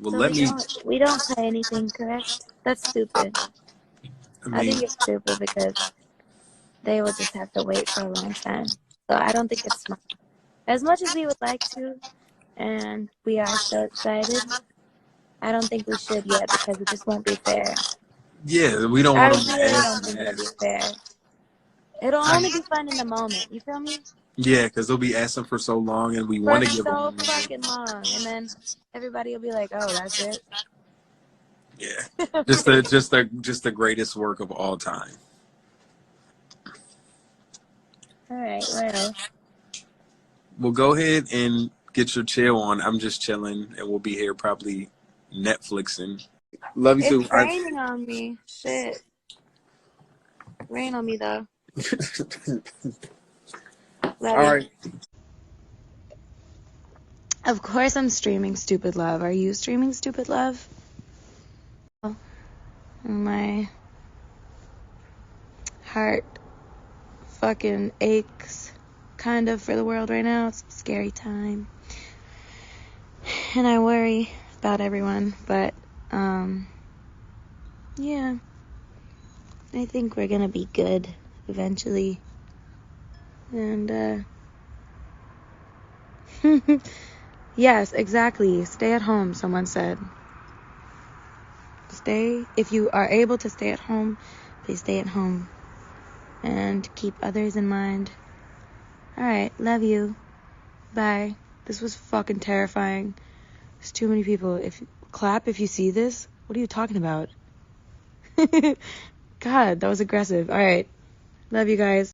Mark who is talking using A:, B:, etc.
A: Well,
B: So
A: let me.
B: we don't play anything, correct? That's stupid.
A: I
B: I
A: mean,
B: think it's stupid because they will just have to wait for a long time. So I don't think it's smart. As much as we would like to, and we are so excited, I don't think we should yet because it just won't be fair.
A: yeah, we don't
B: I
A: want them to
B: really
A: ask
B: don't
A: and
B: think it'll be
A: ask.
B: fair. It'll
A: I,
B: only be fun in the moment. You feel me?
A: yeah, because they'll be asking for so long, and we
B: For
A: want to give
B: so
A: them.
B: fucking long, and then everybody will be like, "Oh, that's it."
A: Yeah, just the greatest work of all time.
B: All right. Well,
A: Well, go ahead and get your chill on. I'm just chilling, and we'll be here probably Netflixing. Love you too.
B: it's raining on me. Shit. Rain on me though. Love
A: All
B: you.
A: right.
B: Of course I'm streaming Stupid Love. Are you streaming Stupid Love? My heart fucking aches kind of for the world right now. It's a scary time. And I worry about everyone, but yeah. I think we're gonna be good eventually. And yes, exactly. Stay at home, someone said. If you are able to stay at home, please stay at home. And keep others in mind. Alright, love you. Bye. This was fucking terrifying. There's too many people. Clap if you see this. What are you talking about? God, that was aggressive. Alright. Love you guys.